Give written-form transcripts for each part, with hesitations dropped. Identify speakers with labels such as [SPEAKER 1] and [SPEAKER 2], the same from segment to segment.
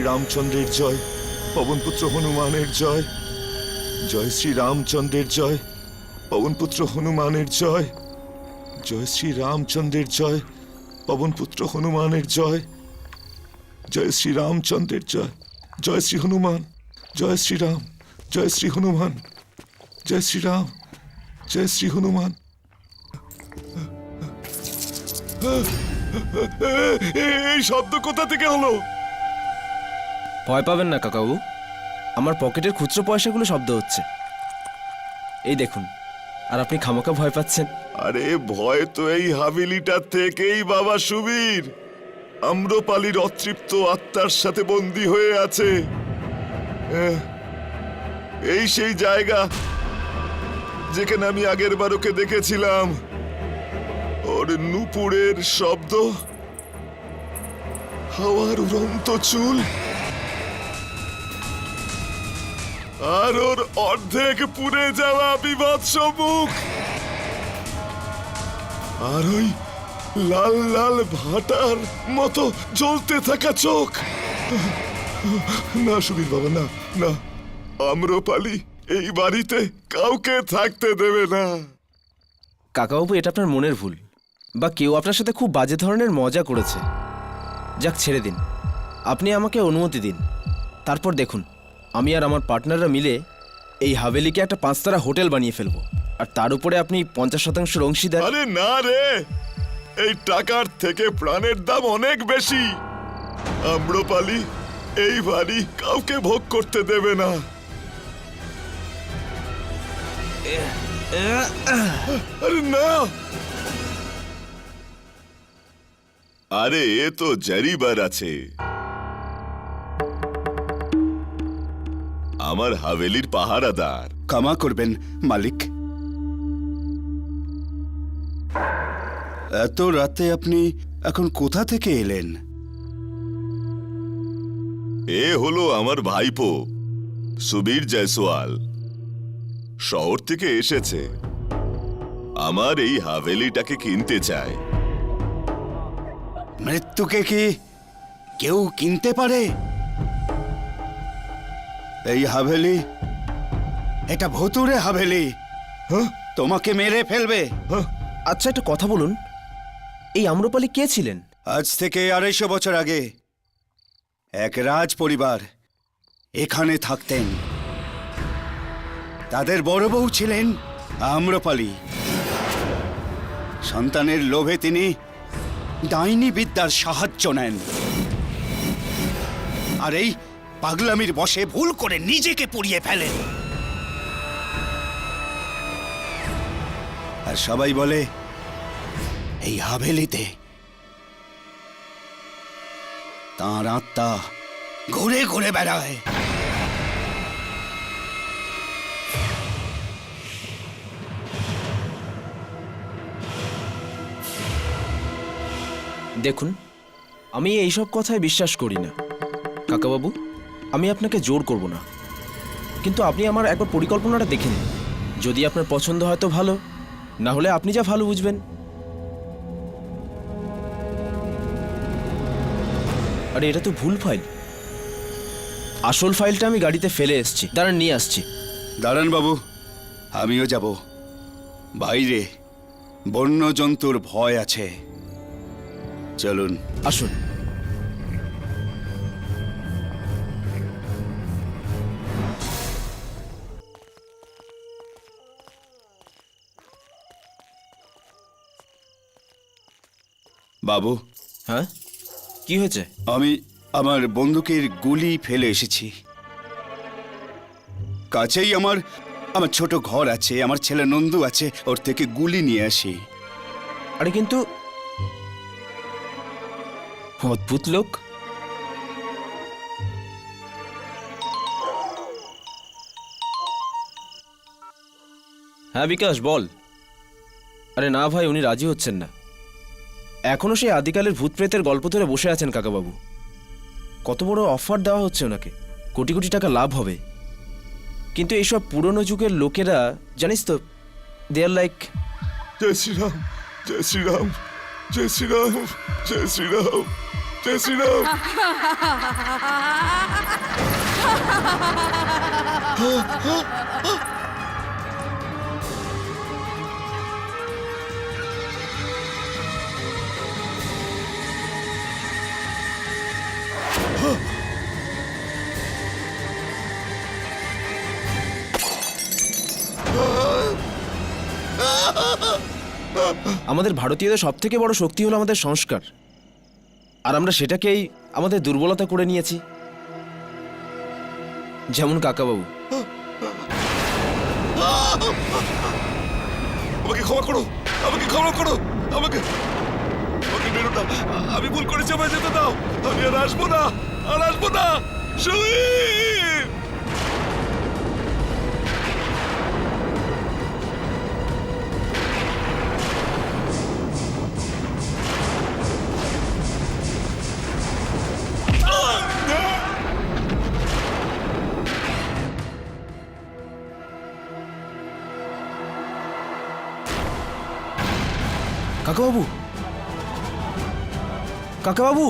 [SPEAKER 1] রামচন্দ্রের জয়, পবনপুত্র হনুমানের জয়। জয় শ্রী রামচন্দ্রের জয়, পবনপুত্র হনুমানের জয়। জয় শ্রী রামচন্দ্রের জয়, পবনপুত্র হনুমানের জয়। জয় শ্রী রামচন্দ্রের জয়, জয় শ্রী হনুমান, জয় শ্রী রাম, জয় শ্রী হনুমান, জয় শ্রী রাম, জয় শ্রী হনুমান। এই শব্দ কোথা থেকে হলো?
[SPEAKER 2] ভয় পাবেন না কাকাবাবু, আমার পকেটের খুচরো পয়সাগুলো শব্দ হচ্ছে। এই দেখুন, আর আপনি খামোকা ভয় পাচ্ছেন।
[SPEAKER 1] আরে ভয় তো এই হাভেলিটার থেকেই বাবা সুবীর। আম্রপালির অতৃপ্ত আত্মার সাথে বন্দী হয়ে আছে। এই সেই জায়গা যেখানে আমি আগের বার ওকে দেখেছিলাম। ওর নুপুরের শব্দ, হাওয়ার উড়ন্ত চুল, আর ওর অর্ধেক পুড়ে যাওয়া বিভৎস মুখ, আর ওই লাল লাল ভাটার মতো জ্বলতে থাকা চোখ। না সুবীর বাবা, না না, আম্রপালি এই বাড়িতে কাউকে থাকতে দেবে না।
[SPEAKER 2] কাকাবাবু, এটা আপনার মনের ভুল, বা কেউ আপনার সাথে খুব বাজে ধরনের মজা করেছে। যাক, ছেড়ে দিন, আপনি আমাকে অনুমতি দিন। তারপর দেখুন, আমি আর আমার পার্টনাররা মিলে এই হাভেলিকে একটা 5 তারা হোটেল বানিয়ে ফেলবো, আর তার উপরে আপনি 50% অংশীদার।
[SPEAKER 1] আরে না রে, এই টাকার থেকে প্রাণের দাম অনেক বেশি। আম্রপালি এই বাড়ি কাউকে ভোগ করতে দেবে না। আরে না, আরে এ তো জারিবার আছে, আমার হাভেলির পাহারাদার।
[SPEAKER 3] ক্ষমা করবেন মালিক, এত রাতে আপনি এখন কোথা থেকে এলেন?
[SPEAKER 1] এ হলো আমার ভাইপো সুবীর জয়সওয়াল, শহর থেকে এসেছে। আমার এই হাভেলিটাকে কিনতে চায়।
[SPEAKER 3] মৃত্যুকে কি কেউ কিনতে পারে? এই হাভেলি, এটা ভুতুড়ে হাভেলি।
[SPEAKER 1] হ্যাঁ?
[SPEAKER 3] তোমাকে মেরে ফেলবে।
[SPEAKER 2] আচ্ছা, একটা কথা বলুন, এই আম্রপালি কে ছিলেন?
[SPEAKER 3] আজ থেকে 250 বছর আগে এক রাজ পরিবার এখানে থাকতেন। তাদের বড় বউ ছিলেন আম্রপালি। সন্তানের লোভে তিনি ডাইনি বিদ্যার সাহায্য নেন, আর এই পাগলামির বশে ভুল করে নিজেকে পুড়িয়ে ফেলেন। আর সবাই বলে এই হাভেলিতে তাঁর আত্মা ঘুরে ঘুরে বেড়ায়।
[SPEAKER 2] দেখুন, আমি এইসব কথায় বিশ্বাস করি না কাকাবাবু। আমি আপনাকে জোর করব না, কিন্তু আপনি আমার একবার পরিকল্পনাটা দেখে নিন। যদি আপনার পছন্দ হয় তো ভালো, না হলে আপনি যা ভালো বুঝবেন। আরে এটা তো ভুল ফাইল। আসল ফাইলটা আমি গাড়িতে ফেলে এসেছি, দাঁড়ান নিয়ে আসছি।
[SPEAKER 3] দাঁড়ান বাবু, আমিও যাব। বাইরে বন্য জন্তুর ভয় আছে, চলুন।
[SPEAKER 2] আসুন।
[SPEAKER 3] বাবু,
[SPEAKER 2] হ্যাঁ, কি হয়েছে?
[SPEAKER 3] আমি আমার বন্দুকের গুলি ফেলে এসেছি। কাছেই আমার ছোট ঘর আছে, আমার ছেলে নন্দু আছে, ওর থেকে গুলি নিয়ে আসি।
[SPEAKER 2] আরে কিন্তু অদ্ভুত লোক। হ্যাঁ বিকাশ, বল। আরে না ভাই, উনি রাজি হচ্ছেন না। এখনো সেই আদিকালের ভূত প্রেতের গল্প ধরে বসে আছেন কাকাবাবু। কত বড় অফার দেওয়া হচ্ছে ওনাকে, কোটি কোটি টাকা লাভ হবে। কিন্তু এইসব পুরনো যুগের লোকেরা, জানিস তো, দে আর লাইক।
[SPEAKER 1] জয় শ্রীরাম, জয় শ্রীরাম, জয় শ্রীরাম, জয় শ্রীরাম, জয় শ্রীরাম।
[SPEAKER 2] আমাদের ভারতীয়দের সব থেকে বড় শক্তি হলো আমাদের সংস্কার, আর আমরা সেটাকেই আমাদের দুর্বলতা করে নিয়েছি। যেমন কাকাবাবু।
[SPEAKER 1] আমাকে ক্ষমা করো, আমাকে ক্ষমা করো, আমাকে আমাকে বেরো না, আমি ভুল করেছি, আমায় যেতে দাও, আমি আর আসবো না, আর আসবো না। সুবীর!
[SPEAKER 2] কাকাবাবু, কাকাবাবু,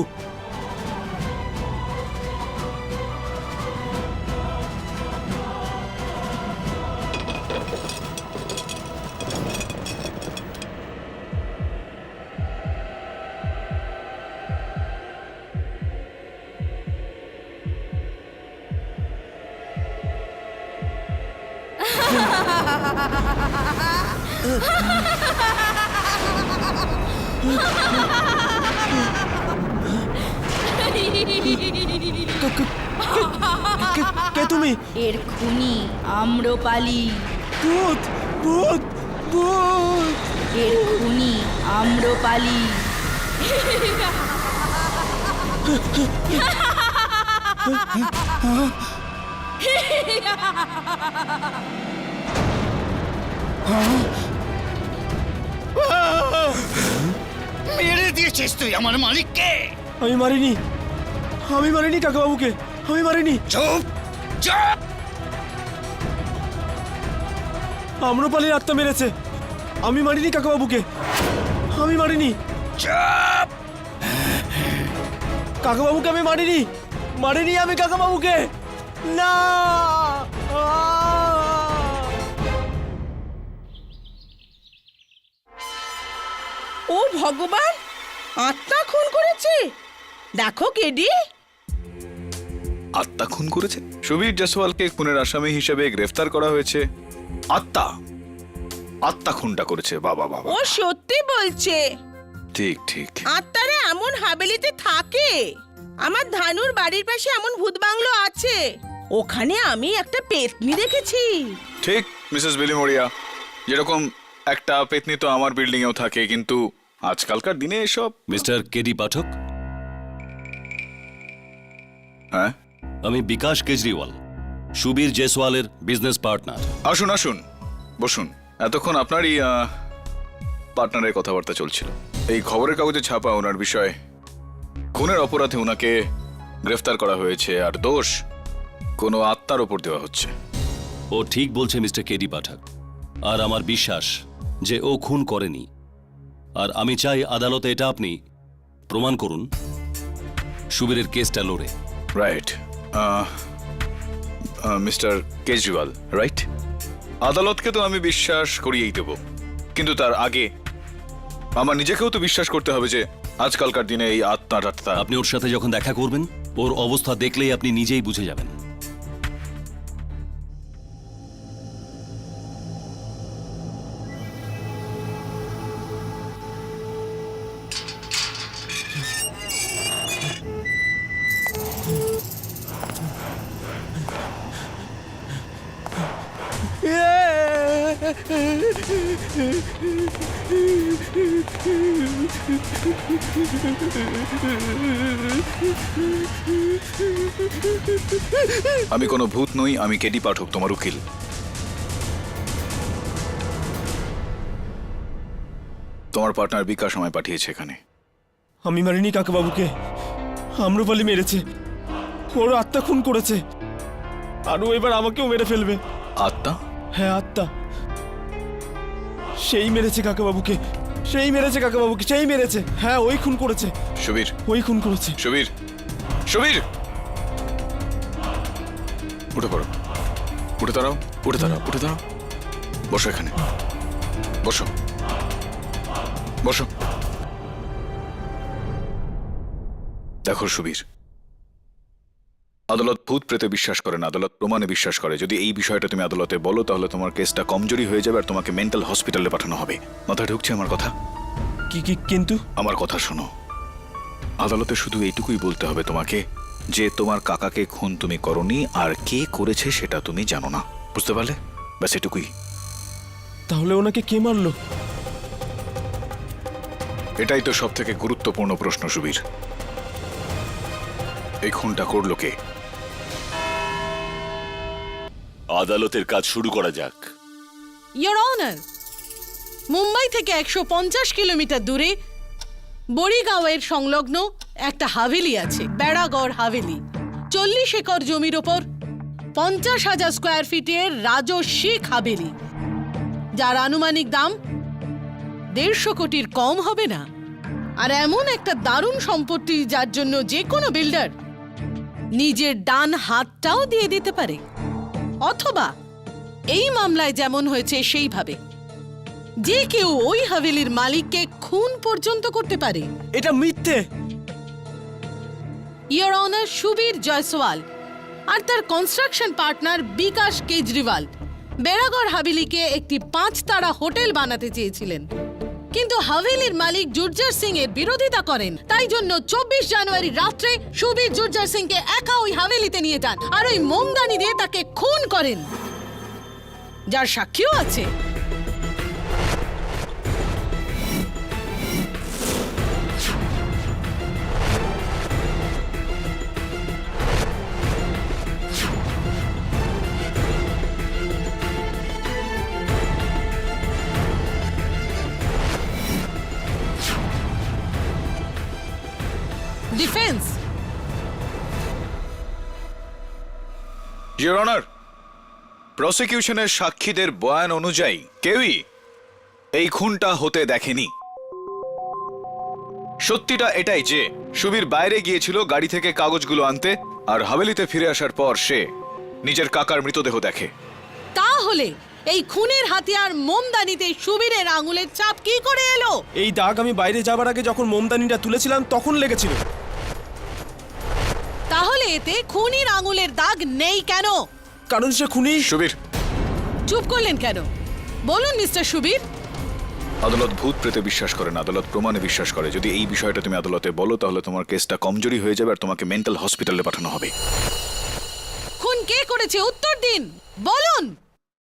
[SPEAKER 2] কে তুমি?
[SPEAKER 4] এর খুনি আম্রপালি।
[SPEAKER 2] ভূত, ভূত, ভূত!
[SPEAKER 4] এর খুনি আম্রপালি।
[SPEAKER 3] মেরে দিয়েছিস তুই আমার মালিককে।
[SPEAKER 2] আমি মারিনি, আমি মারিনি কাকাবাবুকে, আমি মারিনি।
[SPEAKER 3] চুপ চুপ।
[SPEAKER 2] আম্রপালির আত্মা মেরেছে, আমি মারিনি কাকাবাবুকে, আমি মারিনি
[SPEAKER 3] চুপ।
[SPEAKER 2] কাকাবাবুকে, আমি মারিনি, মারিনি আমি কাকাবাবুকে। না!
[SPEAKER 5] ও ভগবান, আত্মা খুন করেছে। দেখো কেডি।
[SPEAKER 6] আত্মা খুন করেছে? সুবীর জয়সওয়ালকে খুনের আসামি হিসেবে গ্রেফতার করা হয়েছে। আত্মা আত্মা খুনটা করেছে? বাবা বাবা,
[SPEAKER 5] ও সত্যি বলছে।
[SPEAKER 6] ঠিক ঠিক।
[SPEAKER 5] আত্মারা এমন হাবেলিতে থাকে। আমার ধানুর বাড়ির পাশে এমন ভূত বাংলো আছে, ওখানে আমি একটা পেতনি দেখেছি।
[SPEAKER 6] ঠিক মিসেস বিলিমোরিয়া, যেরকম একটা পেতনি তো আমার বিল্ডিং এও থাকে, কিন্তু আজকালকার দিনে এসব।
[SPEAKER 7] মিস্টার কেডি পাঠক,
[SPEAKER 6] হ্যাঁ,
[SPEAKER 7] আমি বিকাশ কেজরিওয়াল, সুবীর জয়সওয়ালের বিজনেস পার্টনার।
[SPEAKER 6] আসুন আসুন, বসুন। এতক্ষণ আপনারই পার্টনারের কথাবার্তা চলছিল। এই খবরের কাগজে ছাপা ওনার বিষয়ে খুনের অপরাধে ওনাকে গ্রেফতার করা হয়েছে, আর দোষ কোনো আত্মার ওপর দেওয়া হচ্ছে।
[SPEAKER 7] ও ঠিক বলছে মিস্টার কেডি পাঠক, আর আমার বিশ্বাস যে ও খুন করেনি। আর আমি চাই আদালতে এটা আপনি প্রমাণ করুন সুবীরের কেসটা লড়ে।
[SPEAKER 6] Right, mister Kejriwal, right? আদালতকে তো আমি বিশ্বাস করিয়েই দেব, কিন্তু তার আগে আমার নিজেকেও তো বিশ্বাস করতে হবে যে আজকালকার দিনে এই আত্মা টাত্মা।
[SPEAKER 7] আপনি ওর সাথে যখন দেখা করবেন, ওর অবস্থা দেখলেই আপনি নিজেই বুঝে যাবেন।
[SPEAKER 6] আমি কোনো ভূত নই, আমি কেডি পাঠক, তোমার উকিল। তোমার পার্টনার বিকাশ আমায় পাঠিয়েছে এখানে।
[SPEAKER 2] আমি মারিনি কাকাবাবুকে, আম্রপালি মেরেছে, ওর আত্মা খুন করেছে, আর ও এবার আমাকেও মেরে ফেলবে।
[SPEAKER 6] আত্মা?
[SPEAKER 2] হ্যাঁ, আত্মা। সেই মেরেছে কাকাবাবুকে, সেই মেরেছে কাকাবাবুকে, সেই মেরেছে। হ্যাঁ, ওই খুন করেছে,
[SPEAKER 6] সুবীর,
[SPEAKER 2] ওই খুন করেছে।
[SPEAKER 6] সুবীর, সুবীর, উঠে পড়ো। উঠে দাঁড়াও, উঠে দাঁড়াও, উঠে দাঁড়াও। বসো এখানে, বসো, বসো। দেখো সুবীর, আদালত ভূত প্রেতে বিশ্বাস করে না, আদালত প্রমাণে বিশ্বাস করে। যদি এই বিষয়টা তুমি আদালতে বলো তাহলে তোমার কেসটা কমজোরি হয়ে যাবে আর তোমাকে মেন্টাল হসপিটালে পাঠানো হবে। মাথায় ঢুকছে আমার কথা?
[SPEAKER 2] কিন্তু
[SPEAKER 6] আমার কথা শোনো, আদালতে শুধু এইটুকুই বলতে হবে তোমাকে যে তোমার কাকাকে খুন তুমি করনি আর কে করেছে সেটা তুমি জানো না। বুঝতে পারলে? ব্যাস এটুকুই।
[SPEAKER 2] তাহলে ওনাকে কে মারলো?
[SPEAKER 6] এটাই তো সব থেকে গুরুত্বপূর্ণ প্রশ্ন সুবীর। এই খুনটা করলো কে?
[SPEAKER 8] আদালতের কাজ শুরু করা যাক।
[SPEAKER 9] ইয়োর অনার, মুম্বাই থেকে 150 কিলোমিটার দূরে বড়িগাঁওয়ের সংলগ্ন একটা হাভেলি আছে, বেড়াগড় হাভেলি। 40 একর জমির ওপর 50,000 স্কোয়ার ফিটের রাজস্বিক হাভেলি, যার আনুমানিক দাম 150 কোটির কম হবে না। আর এমন একটা দারুণ সম্পত্তি যার জন্য যে কোনো বিল্ডার নিজের ডান হাতটাও দিয়ে দিতে পারে, অথবা এই মামলায় যেমন হয়েছে সেইভাবে যে কেউ ওই হাভেলির মালিককে খুন পর্যন্ত করতে পারে।
[SPEAKER 2] এটা মিথ্যে।
[SPEAKER 9] ইয়োর অনার, সুবীর জয়সওয়াল আর তার কনস্ট্রাকশন পার্টনার বিকাশ কেজরিওয়াল বেড়াগড় হাভেলিকে একটি 5 তারা হোটেল বানাতে চেয়েছিলেন, কিন্তু হাভেলির মালিক জুর্জার সিং এর বিরোধিতা করেন। তাই জন্য 24 জানুয়ারি রাত্রে সুবীর জুর্জার সিংকে একা ওই হাভেলিতে নিয়ে যান আর ওই মোমদানি দিয়ে তাকে খুন করেন, যার সাক্ষীও আছে। ডিফেন্স।
[SPEAKER 6] ইয়োর অনার, প্রসিকিউশনের সাক্ষীদের বয়ান অনুযায়ী কেউই এই খুনটা হতে দেখেনি। সত্যিটা এটাই যে সুবীর বাইরে গিয়েছিল গাড়ি থেকে কাগজগুলো আনতে, আর হাভেলিতে ফিরে আসার পর সে নিজের কাকার মৃতদেহ দেখে।
[SPEAKER 9] তাহলে এই খুনের হাতিয়ার মোমদানিতে সুবীরের আঙুলের ছাপ কি করে এলো?
[SPEAKER 2] এই দাগ আমি বাইরে যাবার আগে যখন মোমদানিটা তুলেছিলাম তখন লেগেছিল।
[SPEAKER 9] তাহলে এতে খুনির আঙুলের দাগ নেই কেন?
[SPEAKER 2] কারণ সে খুনি।
[SPEAKER 6] সুবীর,
[SPEAKER 9] চুপ করলেন কেন? বলুন মিস্টার সুবীর।
[SPEAKER 6] আদালত ভূত প্রেতে বিশ্বাস করে না, আদালত প্রমাণে বিশ্বাস করে। যদি এই বিষয়টা তুমি আদালতে বলো তাহলে তোমার কেসটা কমজোরি হয়ে যাবে আর তোমাকে মেন্টাল হসপিটালে পাঠানো হবে।
[SPEAKER 9] খুন কে করেছে উত্তর দিন, বলুন।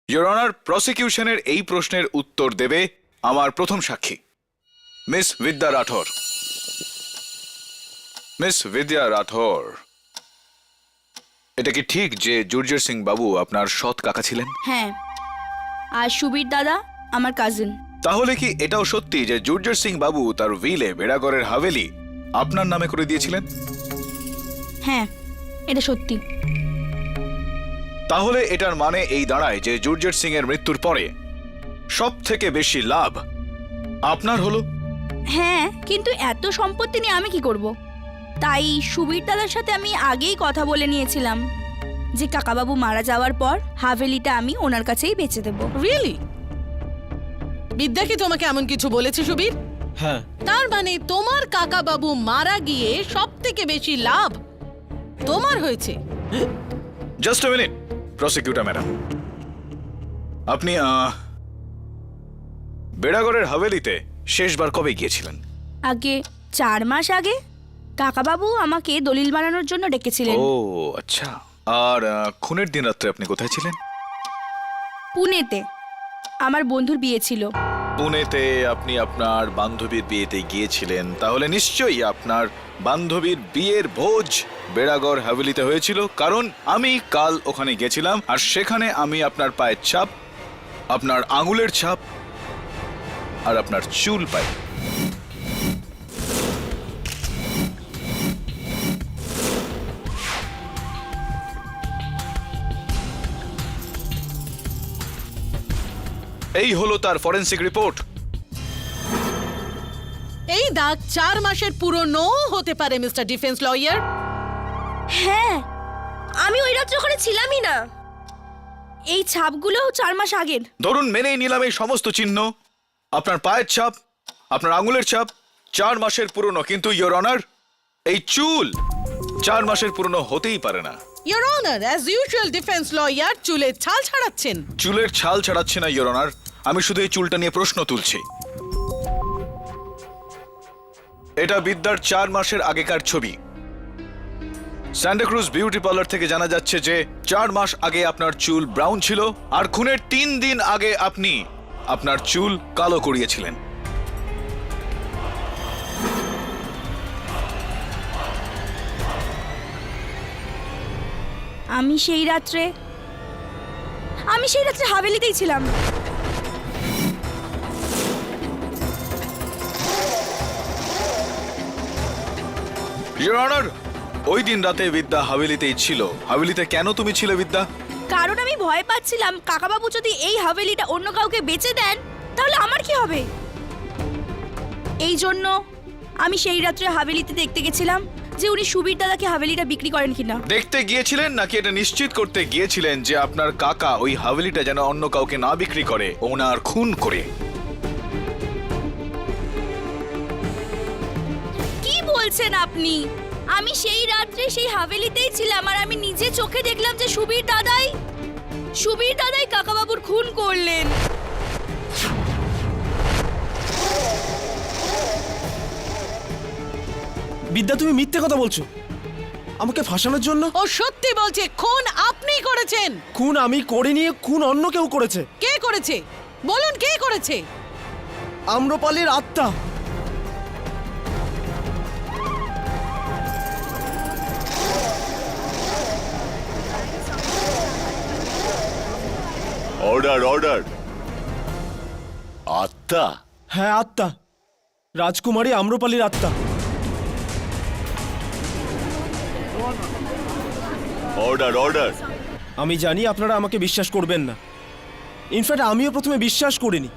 [SPEAKER 6] ইয়োর অনার, প্রসিকিউশনের এই প্রশ্নের উত্তর দেবে আমার প্রথম সাক্ষী মিস বিদ্যা রাঠোর। মিস বিদ্যা রাঠোর, এটা কি ঠিক যে জুর্জর সিং বাবু আপনার সৎ কাকা ছিলেন?
[SPEAKER 4] হ্যাঁ, আর সুবীর দাদা আমার কাজিন।
[SPEAKER 6] তাহলে কি এটাও সত্যি যে জুর্জর সিং বাবু তার উইলে বেড়াগড়ের হাভেলি আপনার নামে করে দিয়েছিলেন?
[SPEAKER 4] হ্যাঁ, এটা সত্যি।
[SPEAKER 6] তাহলে এটার মানে এই দাঁড়ায় যে জুর্জর সিং এর মৃত্যুর পরে সব থেকে বেশি লাভ আপনার হলো।
[SPEAKER 4] হ্যাঁ, কিন্তু এত সম্পত্তি নিয়ে আমি কি করব? তাই সুবীর দাদার সাথে আমি আগেই কথা বলে নিয়েছিলাম যে কাকাবাবু মারা যাওয়ার পর হাভেলিটা আমি ওনার কাছেই বেচে দেব।
[SPEAKER 9] রিয়েলি? বিদ্যা কি তোমাকে এমন কিছু বলেছে সুবীর?
[SPEAKER 2] হ্যাঁ।
[SPEAKER 9] তার মানে তোমার কাকা বাবু মারা গিয়ে সব থেকে বেশি লাভ তোমার হয়েছে।
[SPEAKER 6] Just a minute prosecutor madam, আপনি বেড়াগড়ের হাভেলিতে শেষবার কবে গিয়েছিলেন?
[SPEAKER 4] আগে 4 মাস আগে কাকাবাবু আমাকে দলিল বানানোর জন্য ডেকেছিলেন।
[SPEAKER 6] ও আচ্ছা। আর খুনের দিন রাত্রে আপনি কোথায় ছিলেন?
[SPEAKER 4] পুনেতে আমার বন্ধুর বিয়ে ছিল।
[SPEAKER 6] পুনেতে আপনি আপনার বান্ধবীর বিয়েতে গিয়েছিলেন, তাহলে নিশ্চয়ই আপনার বান্ধবীর বিয়ের ভোজ বেড়াগড় হাভেলিতে হয়েছিল, কারণ আমি কাল ওখানে গেছিলাম আর সেখানে আমি আপনার পায়ের ছাপ, আপনার আঙুলের ছাপ আর আপনার চুল পাই। এই হলো তার ফরেনসিক রিপোর্ট।
[SPEAKER 9] এই দাগ 4 মাসের পুরনো হতে পারে মিস্টার ডিফেন্স লয়ার।
[SPEAKER 10] হ্যাঁ, আমি ওই রাত্রে ওখানে ছিলামই না।
[SPEAKER 4] এই ছাপগুলো 4 মাস আগের।
[SPEAKER 6] ধরুন মেনেই নিলাম এই সমস্ত চিহ্ন আপনার পায়ের ছাপ, আপনার আঙুলের ছাপ 4 মাসের পুরনো, কিন্তু ইয়োর অনার এই চুল 4 মাসের পুরনো হতেই পারে না।
[SPEAKER 9] Your honour, as usual defence lawyer চুলের ছাল ছাড়াচ্ছেন।
[SPEAKER 6] চুলের ছাল ছাড়াচ্ছে না ইয়োর অনার, আমি শুধু এই চুলটা নিয়ে প্রশ্ন তুলছি। এটা বিদ্যার 4 মাসের আগেকার ছবি। স্যান্টাক্রুজ বিউটি পার্লার থেকে জানা যাচ্ছে যে 4 মাস আগে আপনার চুল ব্রাউন ছিল আর খুনের 3 দিন আগে আপনি আপনার চুল কালো করিয়েছিলেন।
[SPEAKER 4] আমি সেই রাত্রে হাভেলিতেই ছিলাম।
[SPEAKER 6] ইয়োর অনার, ওই দিন রাতে বিদ্যা হাভেলিতেই ছিল। হাভেলিতে কেন তুমি ছিলে বিদ্যা?
[SPEAKER 4] কারণ আমি ভয় পাচ্ছিলাম কাকাবাবু যদি এই হাভেলিটা অন্য কাউকে বেচে দেন তাহলে আমার কি হবে। এই জন্য আমি সেই রাত্রে হাভেলিতে দেখতে গেছিলাম যে উনি সুবীর দাদাকে হাভেলিটা বিক্রি করেন কিনা।
[SPEAKER 6] দেখতে গিয়েছিলেন নাকি এটা নিশ্চিত করতে গিয়েছিলেন যে আপনার কাকা ওই হাভেলিটা যেন অন্য কাউকে না বিক্রি করে, ওনার খুন করে?
[SPEAKER 4] কি বলছেন আপনি? আমি সেই রাত্রে সেই হাভেলিতেই ছিলাম আর আমি নিজে চোখে দেখলাম যে সুবীর দাদাই কাকাবাবুর খুন করলেন।
[SPEAKER 2] বিদ্যা, তুমি মিথ্যে কথা বলছো আমাকে ফাঁসানোর জন্য।
[SPEAKER 9] ও সত্যি বলছে, খুন আপনিই করেছেন।
[SPEAKER 2] খুন আমি করিনি, খুন অন্য কেউ করেছে।
[SPEAKER 9] কে করেছে বলুন, কে করেছে?
[SPEAKER 2] আম্রপালির আত্মা।
[SPEAKER 8] Order order. আত্মা?
[SPEAKER 2] হ্যাঁ, আত্মা। রাজকুমারী আম্রপালির আত্মা।
[SPEAKER 8] Order order.
[SPEAKER 2] আমি জানি আপনারা আমাকে বিশ্বাস করবেন না, ইনফ্যাক্ট আমিও প্রথমে বিশ্বাস করিনি,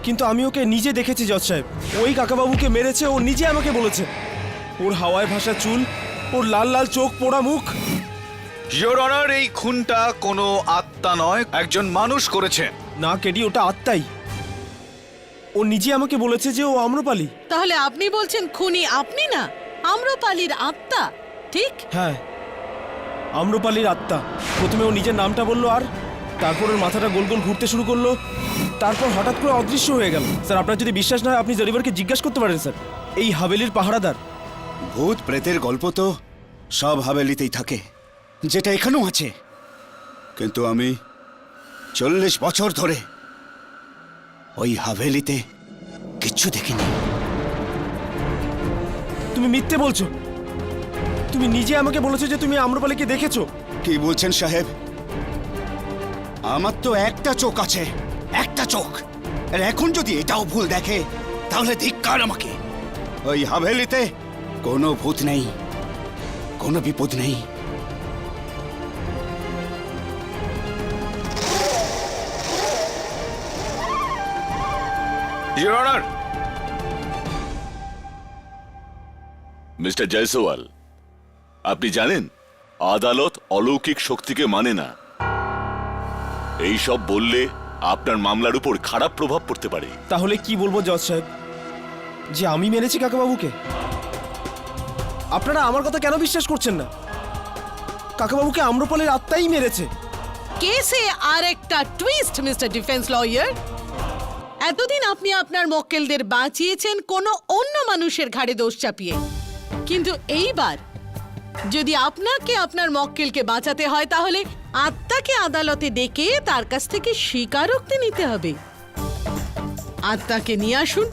[SPEAKER 2] কিন্তু আমি ওকে নিজে দেখেছি জজ সাহেব। ওই কাকাবাবুকে মেরেছে, ও নিজে আমাকে বলেছে। ওর হাওয়ায় ভাসা চুল, ওর লাল লাল চোখ, পোড়া মুখ।
[SPEAKER 6] ইয়োর অনার, এই খুনটা কোনো আত্মা নয়, একজন মানুষ করেছে।
[SPEAKER 2] না কেডি, ওটা আত্মাই। ও নিজে আমাকে বলেছে যে ও আম্রপালি।
[SPEAKER 9] তাহলে আপনি বলছেন খুনি আপনি না, আম্রপালির আত্মা, ঠিক?
[SPEAKER 2] হ্যাঁ, আম্রপালির আত্মা। প্রথমে ও নিজের নামটা বললো, আর তারপর ওর মাথাটা গোল গোল ঘুরতে শুরু করলো, তারপর হঠাৎ করে অদৃশ্য হয়ে গেল। স্যার, আপনার যদি বিশ্বাস না হয় আপনি জরিবারকে জিজ্ঞাসা করতে পারেন স্যার, এই হাভেলির পাহারাদার।
[SPEAKER 3] ভূত প্রেতের গল্প তো সব হাভেলিতেই থাকে, যেটা এখানেও আছে। কিন্তু আমি 40 বছর ধরে ওই হাভেলিতে কিচ্ছু দেখিনি।
[SPEAKER 2] তুমি মিথ্যে বলছো। তুমি নিজে আমাকে বলেছো যে তুমি আম্রপালিকে দেখেছো।
[SPEAKER 3] কি বলছেন সাহেব? আমার তো একটা চোখ আছে, একটা চোখ। আর এখন যদি এটাও ভুল দেখে তাহলে ধিক্কার আমাকে। ওই হাভেলিতে কোনো ভূত নেই, কোনো বিপদ নেই।
[SPEAKER 6] ইয়োর অনার,
[SPEAKER 8] মিস্টার জয়সওয়াল, আপনি জানেন আদালত অলৌকিক শক্তিকে মানে না। এই সব বললে আপনার মামলার উপর খারাপ প্রভাব পড়তে পারে।
[SPEAKER 2] তাহলে কি বলবো জজ সাহেব, যে আমি মেরেছি কাকাবাবুকে? আপনারা আমার কথা কেন বিশ্বাস করছেন না? কাকাবাবুকে আম্রপালির আত্মাই মেরেছে।
[SPEAKER 9] কেসে আর একটা টুইস্ট মিস্টার ডিফেন্স লয়ার। এতদিন আপনি আপনার মক্কেলদের বাঁচিয়েছেন কোনো অন্য মানুষের ঘাড়ে দোষ চাপিয়ে, কিন্তু এইবার যদি আপনাকে আপনার মক্কেলকে বাঁচাতে হয় তাহলে আত্মাকে আদালতে ডেকে তার কাছ থেকে স্বীকারোক্তি নিতে হবে। আত্মাকে নিয়ে আসুন,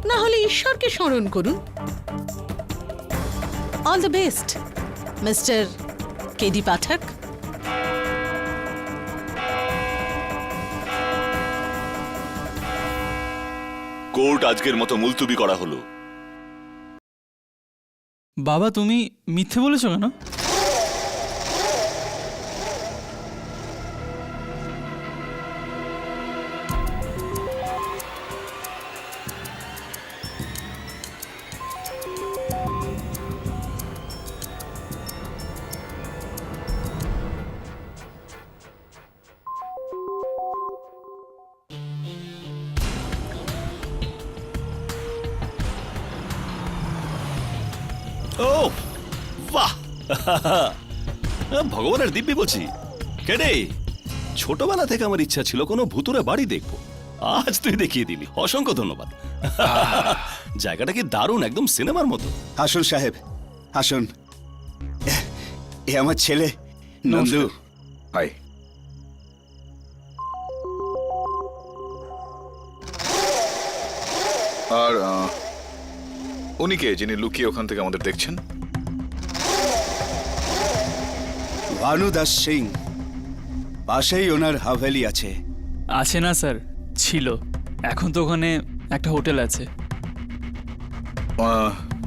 [SPEAKER 9] না হলে ঈশ্বরকে স্মরণ করুন। All the best mister K D Pathak.
[SPEAKER 8] Court আজকের মতো মুলতুবি করা হলো।
[SPEAKER 10] বাবা, তুমি মিথ্যে বলেছো কেন?
[SPEAKER 7] ভগবানের দিব্যি বলছি। কেডে, ছোটবেলা থেকে আমার ইচ্ছা ছিল কোনো ভুতুরে বাড়ি দেখবো, আজ তুই দেখিয়ে দিলি, অসংখ্য ধন্যবাদ। জায়গাটা কি দারুণ, একদম সিনেমার মতো।
[SPEAKER 3] আসুন সাহেব, আসুন। এ আমার ছেলে নন্দু।
[SPEAKER 6] হাই। আর উনি কে যিনি লুকিয়ে ওখান থেকে আমাদের দেখছেন?
[SPEAKER 3] ভানুদাস সিং, পাশেই ওনার হাভেলি আছে।
[SPEAKER 10] আছে না স্যার, ছিল, এখন তো ওখানে একটা হোটেল আছে।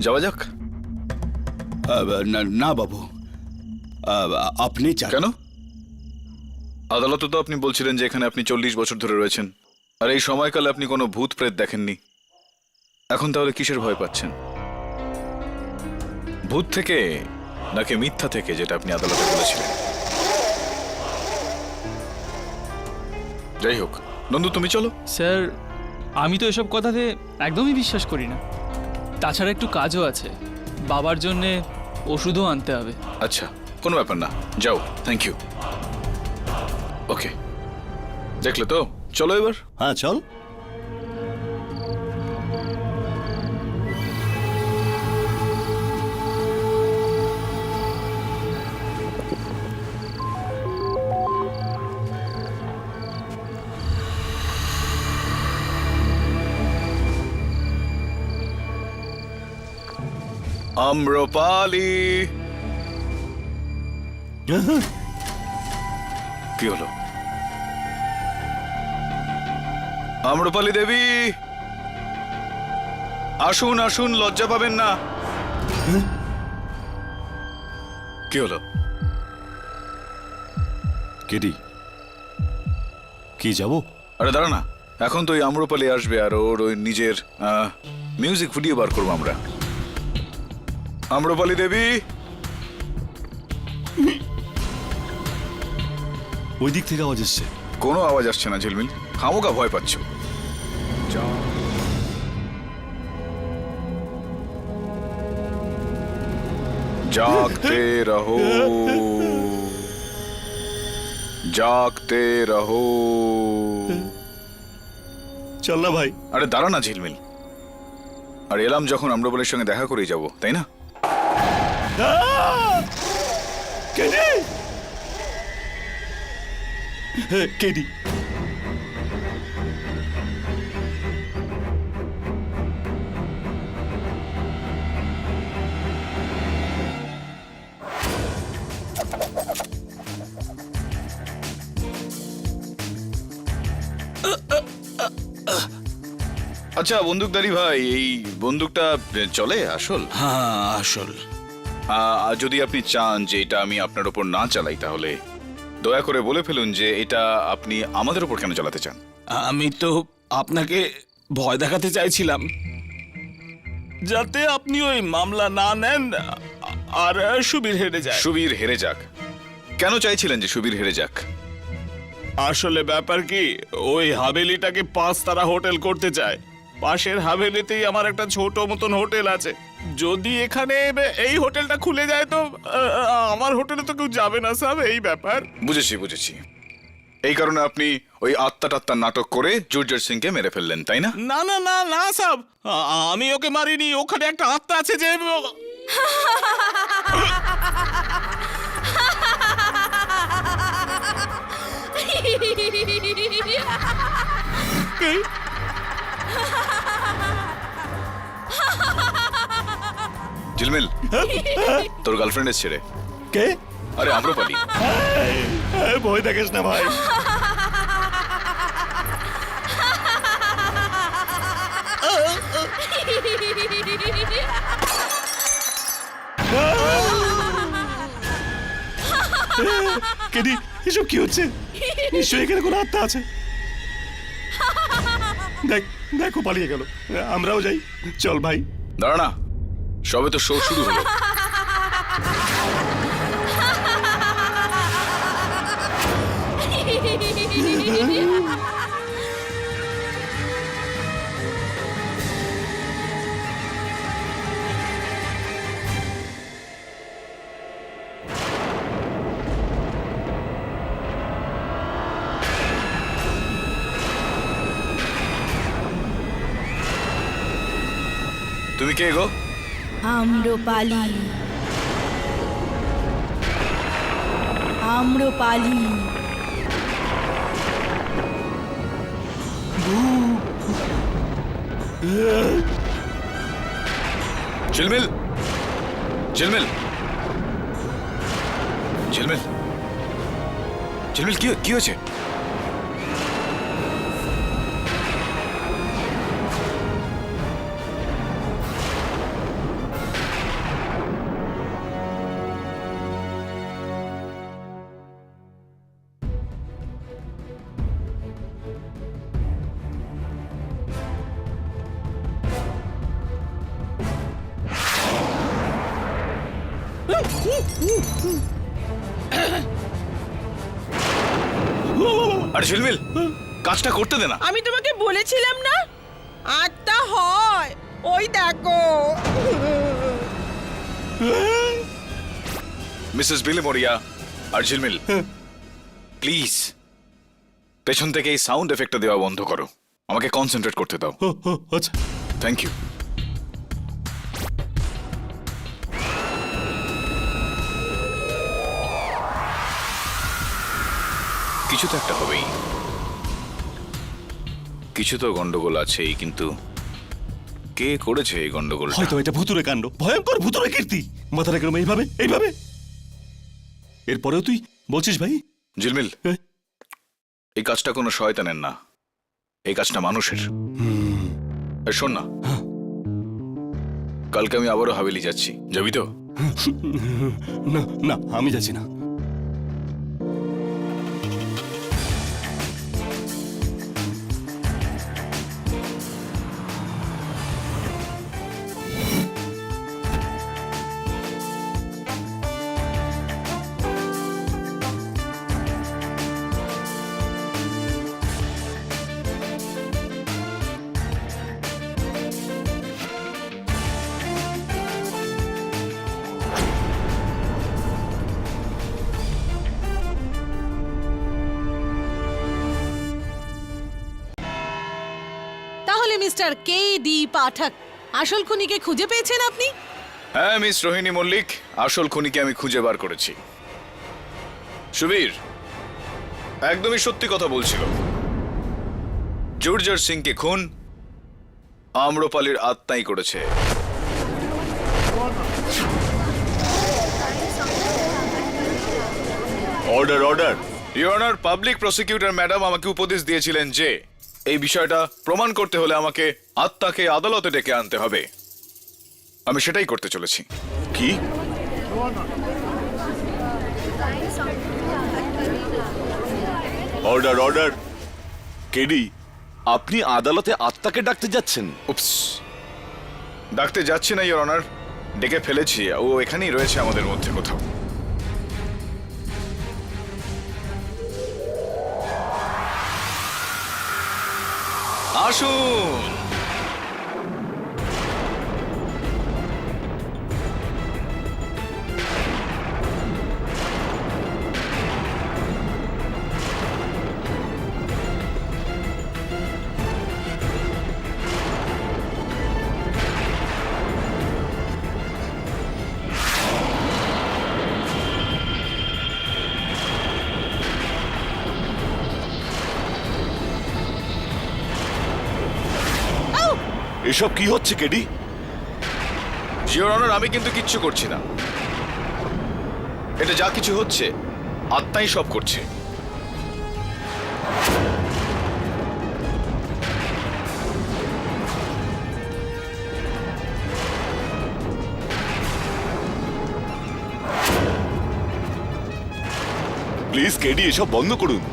[SPEAKER 6] যাওয়া যাক।
[SPEAKER 3] না বাবু, আপনি যান।
[SPEAKER 6] কেন? আদালতে তো আপনি বলছিলেন যে এখানে আপনি 40 বছর ধরে রয়েছেন, আর এই সময়কালে আপনি কোনো ভূত প্রেত দেখেননি। এখন তাহলে কিসের ভয় পাচ্ছেন? ভূত থেকে নাকি মিথ্যা থেকে, যেটা আপনি আদালতে বলেছিলেন? যাই হোক, নন্দু তুমি চলো।
[SPEAKER 10] স্যার, আমি তো এসব কথাতে একদমই বিশ্বাস করি না। তাছাড়া একটু কাজও আছে, বাবার জন্যে ওষুধও আনতে হবে।
[SPEAKER 6] আচ্ছা, কোনো ব্যাপার না, যাও। Thank you. ওকে, দেখলে তো, চলো এবার।
[SPEAKER 7] হ্যাঁ চল।
[SPEAKER 6] আম্রপালি। কি হলো? আম্রপালি দেবী, আসুন আসুন, লজ্জা পাবেন না। কি হলো?
[SPEAKER 7] কেডি, কি যাব?
[SPEAKER 6] আরে দাঁড়া না, এখন তো ওই আম্রপালি আসবে আর ওর ওই নিজের মিউজিক ভিডিও বার করবো আমরা। আম্রপালি দেবী।
[SPEAKER 7] ওই দিক থেকে আওয়াজ এসছে।
[SPEAKER 6] কোনো আওয়াজ আসছে না ঝিলমিল, খামোকা ভয় পাচ্ছ। জাগতে রহো, জাগতে রহো।
[SPEAKER 7] চল না ভাই।
[SPEAKER 6] আরে দাঁড়া না ঝিলমিল, আর এলাম যখন আম্রপালির সঙ্গে দেখা করেই যাব, তাই না?
[SPEAKER 7] কেডি,
[SPEAKER 6] আচ্ছা বন্দুকধারী ভাই, এই বন্দুকটা চলে আসল?
[SPEAKER 3] হ্যাঁ, আসল।
[SPEAKER 6] যদি আপনি চান যে এটা আমি আপনার ওপর না চালাই, তাহলে দয়া করে বলে ফেলুন যে এটা আপনি আমাদের ওপর কেন চালাতে চান।
[SPEAKER 11] আমি তো আপনাকে ভয় দেখাতে চাইছিলাম, যাতে আপনি ওই মামলা না নেন আর সুবীর হেরে যায়।
[SPEAKER 6] সুবীর হেরে যাক? কেন চাইছিলেন যে সুবীর হেরে যাক?
[SPEAKER 11] আসলে ব্যাপার কি, ওই হাভেলিটাকে 5 তারা হোটেল করতে চায়। পাশের হাভেলিতেই আমার একটা ছোট মতন হোটেল আছে। যদি এখানে এই হোটেলটা খুলে যায় তো আমার হোটেলে তো কেউ যাবে না সাহেব, এই ব্যাপার।
[SPEAKER 6] বুঝেছি বুঝেছি, এই কারণে আপনি ওই আত্মা টাত্মার নাটক করে জুর্জর সিংকে মেরে ফেললেন, তাই না?
[SPEAKER 11] না না না না সাহেব, আমি ওকে মারিনি। ওখানে একটা আত্মা আছে যে
[SPEAKER 6] ঝিলমিল, তোর গার্লফ্রেন্ড এসছে রে।
[SPEAKER 7] কে?
[SPEAKER 6] আরে আম্রপালি।
[SPEAKER 7] ভয় দেখিস না ভাই। কেডি, এসব কি হচ্ছে? নিশ্চয়ই এখানে কোনো আত্মা আছে। দেখ, দেখো পালিয়ে গেল। আমরাও যাই, চল ভাই।
[SPEAKER 6] দাঁড়া না, সবে তো শো শুরু হলো। তুমি কে গো?
[SPEAKER 4] আম্রপালি। আম্রপালি।
[SPEAKER 6] ঝিলমিল, ঝিলমিল, ঝিলমিল, ঝিলমিল, কি হয়েছে? আরে ঝিলমিল, কাজটা করতে দে না।
[SPEAKER 5] আমি তোমাকে বলেছিলাম না আত্মা হয়, ওই দেখো।
[SPEAKER 6] মিসেস বিলি মরিয়া আর ঝিলমিল, প্লিজ পেছন থেকে এই সাউন্ড এফেক্টটা দেওয়া বন্ধ করো। আমাকে কনসেন্ট্রেট করতে দাও।
[SPEAKER 7] আচ্ছা।
[SPEAKER 6] Thank you. কিছু তো একটা হবেই, কিছু তো গন্ডগোল আছেই, কিন্তু কে করেছে এই গন্ডগোল?
[SPEAKER 7] হয়তো এটা ভুতুরে কাণ্ড, ভয়ঙ্কর ভুতুরে কীর্তি। মাথাটা কেন এইভাবে এইভাবে? এরপরেও তুই বলছিস ভাই?
[SPEAKER 6] ঝিলমিল,
[SPEAKER 7] হ্যাঁ?
[SPEAKER 6] এই কাজটা কোনো শয়তানের না, এই কাজটা মানুষের। আর শোন না, কালকে আমি আবারও হাভেলি যাচ্ছি, যাবি তো?
[SPEAKER 7] না না, আমি যাচ্ছি না।
[SPEAKER 9] তাহলে মিস্টার কে ডি পাঠক, আসল খুনিকে খুঁজে পেয়েছেন আপনি?
[SPEAKER 6] হ্যাঁ মিস রোহিণী মল্লিক, আসল খুনিকে আমি খুঁজে বার করেছি। সুবীর একদমই সত্যি কথা বলছিল। জুর্জর সিংকে খুন আম্রপালির আত্মাই করেছে।
[SPEAKER 8] Order order.
[SPEAKER 6] Your honour, public prosecutor madam আমাকে উপদেশ দিয়েছিলেন যে এই বিষয়টা প্রমাণ করতে হলে আমাকে আত্মাকে আদালতে ডেকে আনতে হবে। আমি সেটাই করতে চলেছি।
[SPEAKER 8] কি? Order order. কেডি, আপনি আদালতে আত্মাকে ডাকতে যাচ্ছেন?
[SPEAKER 6] উপস, ডাকতে যাচ্ছি না ইওর অনার, ডেকে ফেলেছি। ও এখানেই রয়েছে আমাদের মধ্যে কোথাও। আসুন।
[SPEAKER 8] এসব কি হচ্ছে কেডি?
[SPEAKER 6] ইওর অনার, আমি কিন্তু কিচ্ছু করছি না। এটা যা কিছু হচ্ছে আত্মাই সব করছে।
[SPEAKER 8] প্লিজ কেডি, এসব বন্ধ করুন।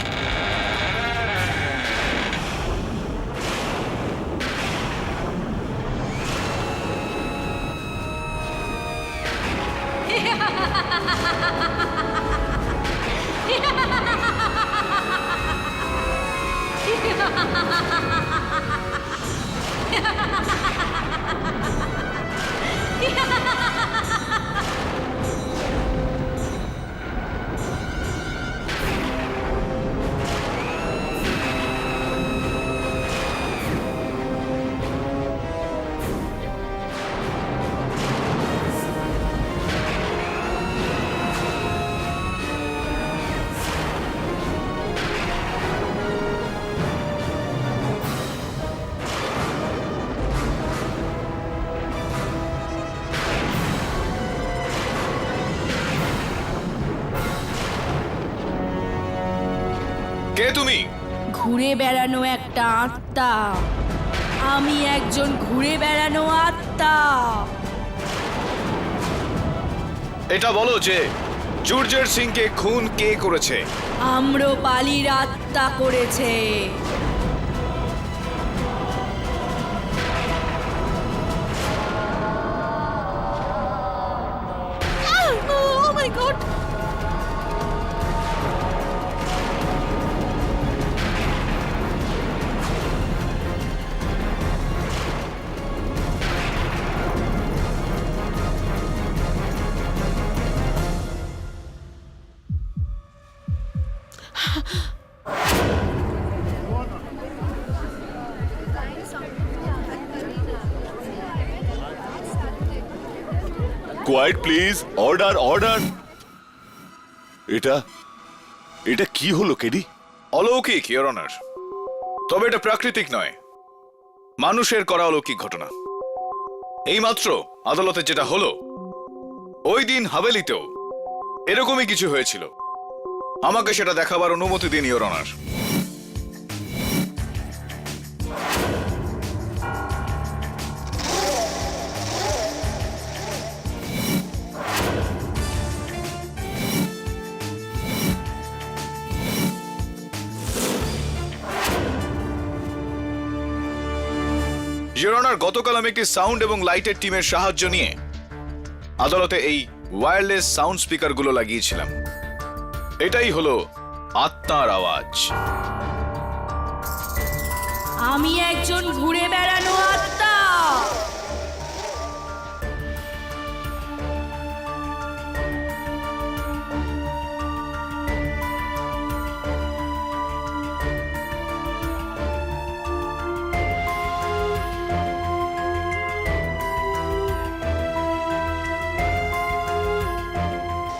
[SPEAKER 6] কে তুমি?
[SPEAKER 4] ঘুরে বেড়ানো একটা আত্মা। আমি একজন ঘুরে বেড়ানো আত্মা।
[SPEAKER 6] এটা বলো যে জুর্জের সিংকে খুন কে করেছে?
[SPEAKER 4] আম্রপালির আত্মা করেছে।
[SPEAKER 9] Oh my God!
[SPEAKER 8] Quite please, order order. এটা এটা কি হলো কেডি?
[SPEAKER 6] অলৌকিক, ইওর অনার। তবে এটা প্রাকৃতিক নয়, মানুষের করা অলৌকিক ঘটনা। এইমাত্র আদালতে যেটা হলো, ওই দিন হাভেলিতেও এরকমই কিছু হয়েছিল। আমাকে সেটা দেখাবার অনুমতি দিন, ইওর অনার। ইওর অনার, গতকাল আমি একটি সাউন্ড এবং লাইটের টিমের সাহায্য নিয়ে আদালতে এই ওয়্যারলেস সাউন্ড স্পিকারগুলো লাগিয়েছিলাম। এটাই হলো আত্মার আওয়াজ।
[SPEAKER 4] আমি একজন ঘুরে বেড়ানো আত্মা।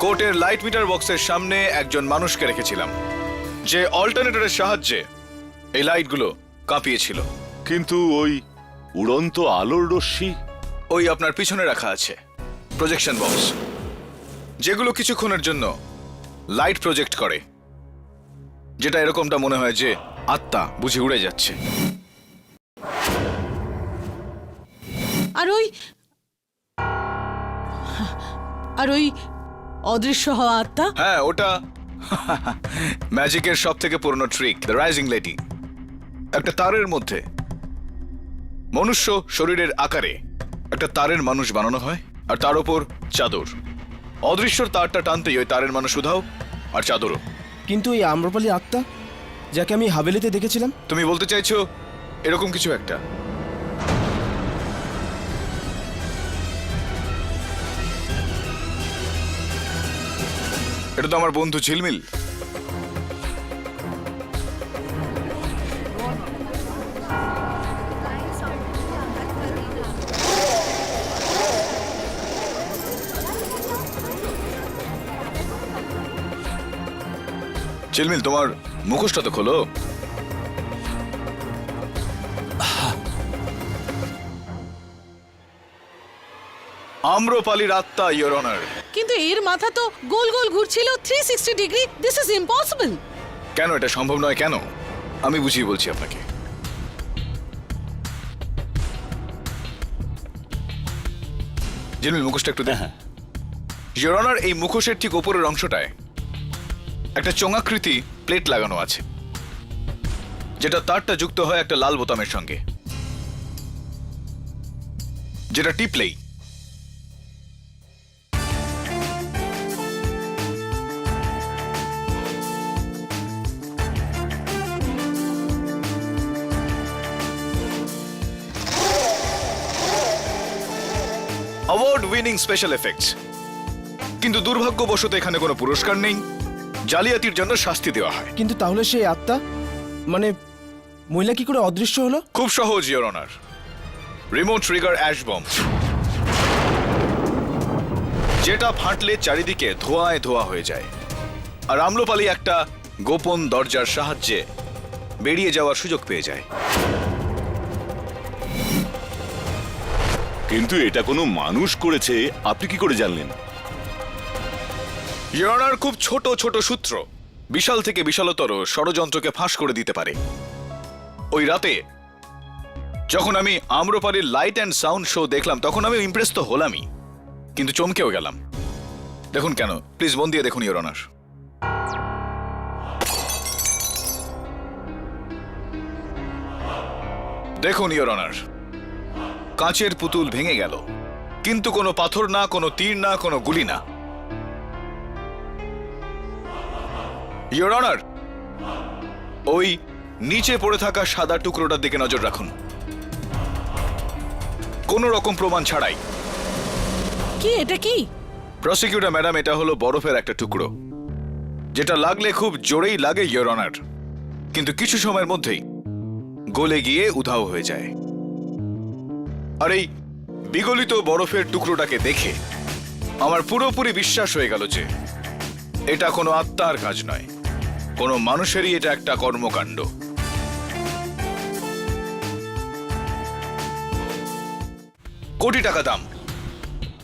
[SPEAKER 6] কোর্টের লাইট মিটার বক্সের সামনে একজন মানুষকে রেখেছিলাম, যে অল্টারনেটরের সাহায্যে এই লাইটগুলো কাঁপিয়েছিল।
[SPEAKER 8] কিন্তু ওই উড়ন্ত আলোর রশ্মি?
[SPEAKER 6] ওই আপনার পিছনে রাখা আছে প্রজেকশন বক্স, যেগুলো কিছুক্ষণের জন্য লাইট প্রজেক্ট করে, যেটা এরকমটা মনে হয় যে আত্মা বুঝি উড়ে যাচ্ছে।
[SPEAKER 9] আর ওই অদৃশ্য হওয়া আত্মা?
[SPEAKER 6] হ্যাঁ, ওটা ম্যাজিকের সব থেকে পুরনো ট্রিক, দ্য রাইজিং লেডি। একটা তারের মধ্যে মনুষ্য শরীরের আকারে একটা তারের মানুষ বানানো হয়, আর তার উপর চাদর। অদৃশ্যর তারটা টানতেই ওই তারের মানুষ উধাও, আর চাদরও।
[SPEAKER 2] কিন্তু এই আম্রপালি আত্মা, যাকে আমি হাভেলিতে দেখেছিলাম?
[SPEAKER 6] তুমি বলতে চাইছো এরকম কিছু একটা? এটা তো আমার বন্ধু ঝিলমিল। ঝিলমিল, তোমার মুখোশটা তো খোলো। আম্রপালির আত্মা, ইওর অনার।
[SPEAKER 9] কিন্তু এর মাথা তো গোল গোল ঘুরছিল 360 ডিগ্রি। This is impossible.
[SPEAKER 6] কেন এটা সম্ভব নয়? কেন? আমি বুঝিয়ে বলছি আপনাকে। ঝিলমিল, মুখোশটা একটু দেখুন। ইওর অনার, এই মুখোশের ঠিক ওপরের অংশটায় একটা চোঙাকৃতি প্লেট লাগানো আছে, যেটা তারটা যুক্ত হয় একটা লাল বোতামের সঙ্গে, যেটা টিপলেই অ্যাওয়ার্ড উইনিং স্পেশাল এফেক্টস। কিন্তু দুর্ভাগ্যবশত এখানে কোনো পুরস্কার নেই, জালিয়াতির জন্য শাস্তি দেওয়া হয়।
[SPEAKER 2] কিন্তু তাহলে সেই আত্মা, মানে মহিলা কি করে অদৃশ্য হলো?
[SPEAKER 6] খুব সহজ, your honour. Remote trigger ash bomb, যেটা ফাটলে চারিদিকে ধোঁয়ায় ধোঁয়া হয়ে যায়, আর আম্রপালি একটা গোপন দরজার সাহায্যে বেরিয়ে যাওয়ার সুযোগ পেয়ে যায়।
[SPEAKER 8] কিন্তু এটা কোনো মানুষ করেছে, আপনি কি করে জানলেন?
[SPEAKER 6] ইওর অনার, খুব ছোট ছোট সূত্র বিশাল থেকে বিশালতর ষড়যন্ত্রকে ফাঁস করে দিতে পারে। ওই রাতে যখন আমি আম্রপালির লাইট অ্যান্ড সাউন্ড শো দেখলাম তখন আমি ইমপ্রেস তো হলামই, কিন্তু চমকেও গেলাম। দেখুন কেন, প্লিজ মন দিয়ে দেখুন ইওর অনার। দেখুন ইওর অনার, কাঁচের পুতুল ভেঙে গেল, কিন্তু কোনো পাথর না, কোনো তীর না, কোনো গুলি না। ইওর অনার, ওই নিচে পড়ে থাকা সাদা টুকরোটার দিকে নজর রাখুন, কোনো রকম প্রমাণ ছাড়াই।
[SPEAKER 9] কি এটা কি?
[SPEAKER 6] প্রসিকিউটর ম্যাডাম, এটা হলো বরফের একটা টুকরো, যেটা লাগলে খুব জোরেই লাগে ইওর অনার, কিন্তু কিছু সময়ের মধ্যেই গলে গিয়ে উধাও হয়ে যায়। আর এই বিগলিত বরফের টুকরোটাকে দেখে আমার পুরোপুরি বিশ্বাস হয়ে গেল যে এটা কোনো আত্মার কাজ নয়, কোনো মানুষেরই এটা একটা কর্মকাণ্ড। কোটি টাকা দাম,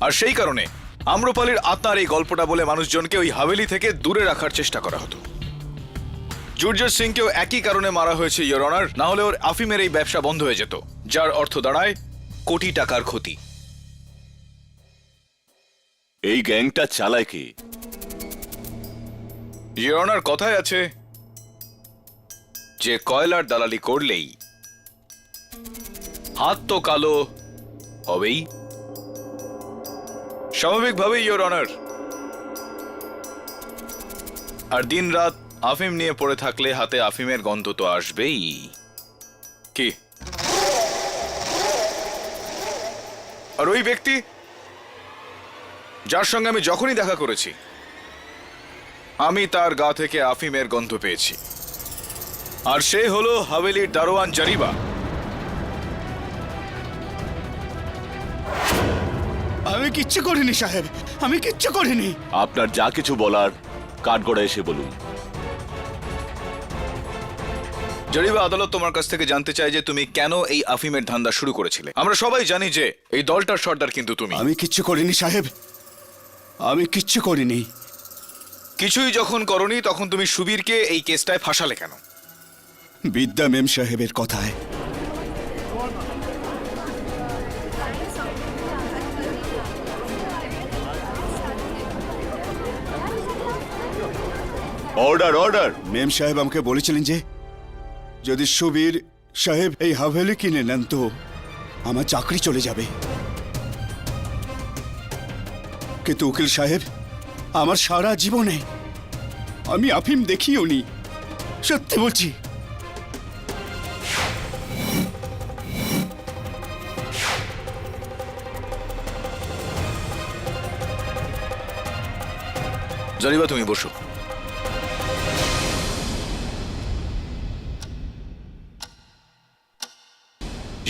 [SPEAKER 6] আর সেই কারণে আম্রপালির আত্মার এই গল্পটা বলে মানুষজনকে ওই হাভেলি থেকে দূরে রাখার চেষ্টা করা হতো। জুর্জর সিংকেও একই কারণে মারা হয়েছে ইওর অনার, না হলে ওর আফিমের এই ব্যবসা বন্ধ হয়ে যেত, যার অর্থ দাঁড়ায় কোটি টাকার ক্ষতি।
[SPEAKER 8] এই গ্যাংটা চালায় কে?
[SPEAKER 6] ইওর অনার, কথায় আছে যে কয়লার দালালি করলেই হাত তো কালো হবেই। স্বাভাবিকভাবে ইওর অনার, আর দিন রাত আফিম নিয়ে পড়ে থাকলে হাতে আফিমের গন্ধ তো আসবেই। কি আর ওই ব্যক্তি যার সঙ্গে আমি যখনই দেখা করেছি আমি তার গা থেকে আফিমের গন্ধ পেয়েছি, আর সে হলো হাভেলির দারোয়ান জরিবা।
[SPEAKER 3] আমি কিচ্ছু করিনি সাহেব, আমি কিচ্ছু করিনি।
[SPEAKER 8] আপনার যা কিছু বলার কাঠগড়ায় এসে বলুন।
[SPEAKER 6] জরিবা, আদালত তোমার কাছ থেকে জানতে চাই যে তুমি কেন এই আফিমের ধান্দা শুরু করেছিলে। আমরা সবাই জানি যে এই দলটার সর্দার কিন্তু তুমি।
[SPEAKER 3] আমি কিচ্ছু করিনি সাহেব, আমি কিচ্ছু করিনি।
[SPEAKER 6] কিছুই যখন করনি তখন তুমি সুবীরকে এই কেসটায় ফাঁসালে কেন?
[SPEAKER 3] বিদ্যা মেম সাহেবের কথায়।
[SPEAKER 8] Order order.
[SPEAKER 3] মেম সাহেব আমাকে বলেছিলেন যে যদি সুবীর সাহেব এই হাভেলি কিনে নেন তো আমার চাকরি চলে যাবে, কিন্তু উকিল সাহেব আমার সারা জীবনে আমি আফিম দেখিও নি, সত্যি বলছি।
[SPEAKER 6] জরিবা, তুমি বসো।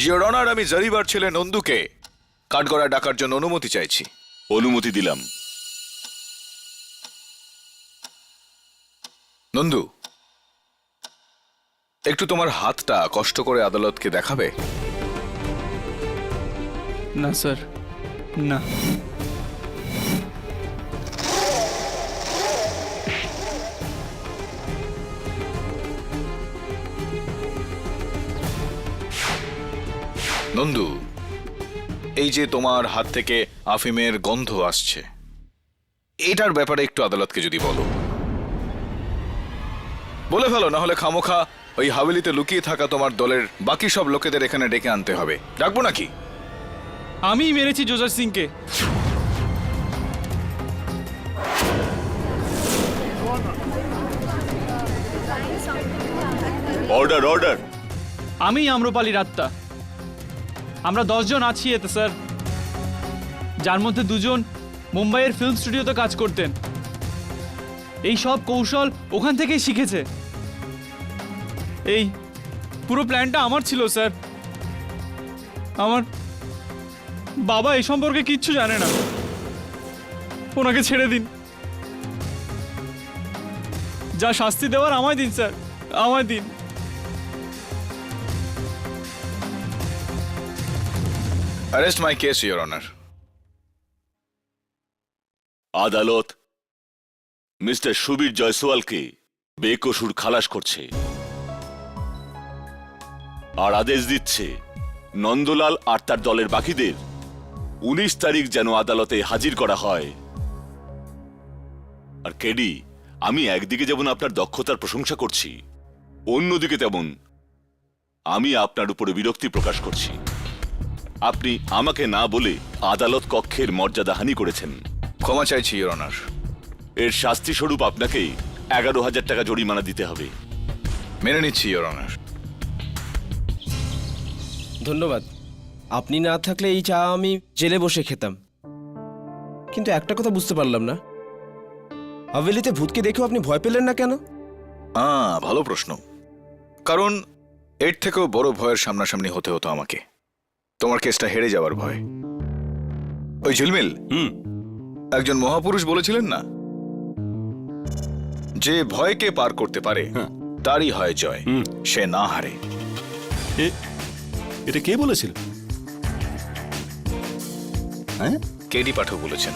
[SPEAKER 6] ইওর অনার, আমি জরিবার ছেলে নন্দুকে কাঠগড়ায় ডাকার জন্য অনুমতি চাইছি।
[SPEAKER 8] অনুমতি দিলাম।
[SPEAKER 6] নন্দু, একটু তোমার হাতটা কষ্ট করে আদালতকে দেখাবে?
[SPEAKER 10] না স্যার, না।
[SPEAKER 6] নন্দু, এই যে তোমার হাত থেকে আফিমের গন্ধ আসছে, এটার ব্যাপারে একটু আদালতকে যদি বলে ফেলো, না হলে খামোখা ওই হাভেলিতে লুকিয়ে থাকা তোমার দলের বাকি সব লোকেদের এখানে ডেকে আনতে হবে। ডাকবো নাকি?
[SPEAKER 10] আমিই মেরেছি জোজার সিংকে।
[SPEAKER 8] Order order.
[SPEAKER 10] আমিই আম্রপালির আত্মা। আমরা 10 জন আছি এতে স্যার, যার মধ্যে 2 জন মুম্বাইয়ের ফিল্ম স্টুডিওতে কাজ করতেন। এই সব কৌশল ওখান থেকেই শিখেছে। এই পুরো প্ল্যানটা আমার ছিল স্যার। আমার বাবা এই সম্পর্কে কিচ্ছু জানে না। ওনাকে ছেড়ে দিন, যা শাস্তি দেওয়ার আমায় দিন স্যার, আমায় দিন।
[SPEAKER 6] Arrest my case, Your Honor.
[SPEAKER 8] আদালত মিস্টার সুবীর জয়সওয়ালকে বেকসুর খালাস করছে আর আদেশ দিচ্ছে নন্দলাল আর তার দলের বাকিদের 19 তারিখ যেন আদালতে হাজির করা হয়। আর কেডি, আমি একদিকে যেমন আপনার দক্ষতার প্রশংসা করছি, অন্যদিকে তেমন আমি আপনার উপরে বিরক্তি প্রকাশ করছি। আপনি আমাকে না বলে আদালত কক্ষের মর্যাদাহানি করেছেন।
[SPEAKER 6] ক্ষমা চাইছি ইওর অনার।
[SPEAKER 8] এর শাস্তি স্বরূপ আপনাকে 11,000 টাকা জরিমানা দিতে হবে।
[SPEAKER 6] মেনে নিচ্ছি ইওর অনার।
[SPEAKER 2] ধন্যবাদ। আপনি না থাকলে এই চা আমি জেলে বসে খেতাম। কিন্তু একটা কথা বুঝতে পারলাম না, হাভেলিতে ভূতকে দেখেও আপনি ভয় পেলেন না কেন?
[SPEAKER 6] ভালো প্রশ্ন। কারণ এর থেকেও বড় ভয়ের সামনাসামনি হতে হতো আমাকে। তোমার কেসটা হেরে যাওয়ার ভয়। ওই ঝিলমিল, একজন মহাপুরুষ বলেছিলেন না, যে ভয়কে পার করতে পারে তারই হয় জয়, সে না হারে।
[SPEAKER 7] এটা কে বলেছিল?
[SPEAKER 6] কেডি পাঠক বলেছেন।